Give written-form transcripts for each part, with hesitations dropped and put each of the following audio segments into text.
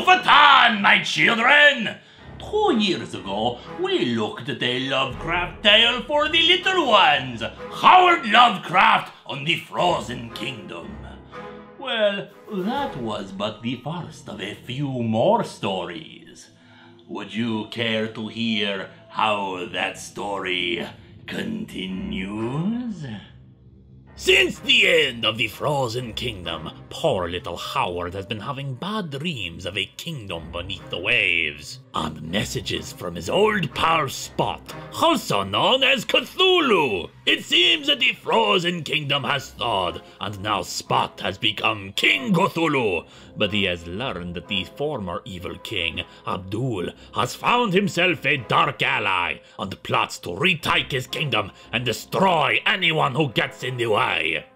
Ufatan, my children! 2 years ago, we looked at a Lovecraft tale for the little ones. Howard Lovecraft on the Frozen Kingdom. Well, that was but the first of a few more stories. Would you care to hear how that story continues? Since the end of the Frozen Kingdom, poor little Howard has been having bad dreams of a kingdom beneath the waves, and messages from his old pal Spot, also known as Cthulhu. It seems that the Frozen Kingdom has thawed, and now Spot has become King Cthulhu, but he has learned that the former evil king, Abdul, has found himself a dark ally, and plots to retake his kingdom and destroy anyone who gets in the way.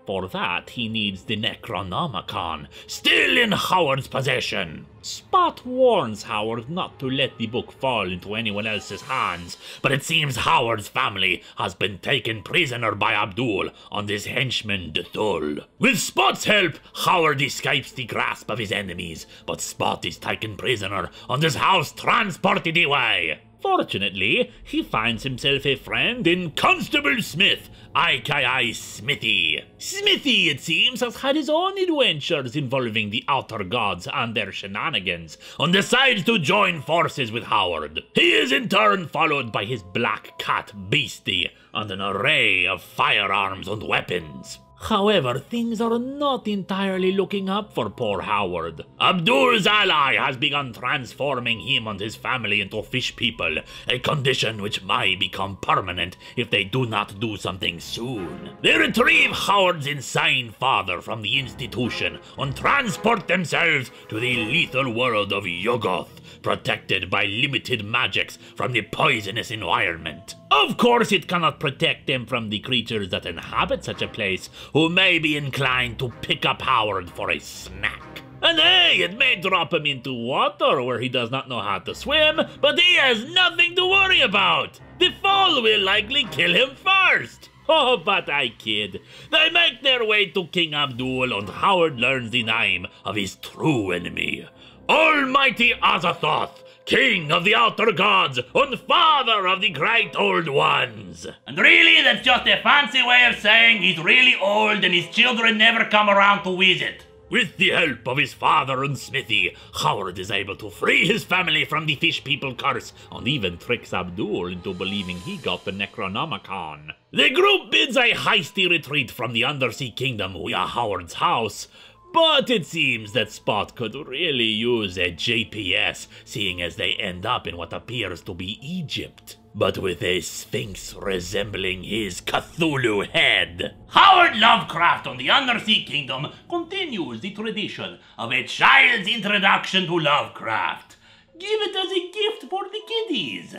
For that, he needs the Necronomicon, still in Howard's possession. Spot warns Howard not to let the book fall into anyone else's hands, but it seems Howard's family has been taken prisoner by Abdul and his henchman Dthul. With Spot's help, Howard escapes the grasp of his enemies, but Spot is taken prisoner and his house transported away. Fortunately, he finds himself a friend in Constable Smith, aka Smithy. Smithy, it seems, has had his own adventures involving the Outer Gods and their shenanigans, and decides to join forces with Howard. He is in turn followed by his black cat Beastie, and an array of firearms and weapons. However, things are not entirely looking up for poor Howard. Abdul's ally has begun transforming him and his family into fish people, a condition which might become permanent if they do not do something soon. They retrieve Howard's insane father from the institution and transport themselves to the lethal world of Yuggoth, protected by limited magics from the poisonous environment. Of course, it cannot protect them from the creatures that inhabit such a place, who may be inclined to pick up Howard for a snack. And hey, it may drop him into water where he does not know how to swim, but he has nothing to worry about. The fall will likely kill him first. Oh, but I kid. They make their way to King Abdul, and Howard learns the name of his true enemy. Almighty Azathoth, King of the Outer Gods, and Father of the Great Old Ones. And really, that's just a fancy way of saying he's really old and his children never come around to visit. With the help of his father and Smithy, Howard is able to free his family from the fish people curse, and even tricks Abdul into believing he got the Necronomicon. The group bids a hasty retreat from the Undersea Kingdom via Howard's house, but it seems that Spot could really use a GPS, seeing as they end up in what appears to be Egypt, but with a sphinx resembling his Cthulhu head. Howard Lovecraft on the Undersea Kingdom continues the tradition of a child's introduction to Lovecraft. Give it as a gift for the kiddies.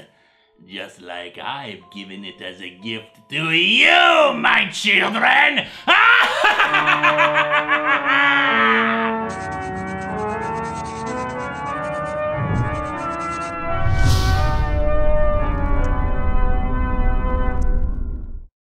Just like I've given it as a gift to you, my children!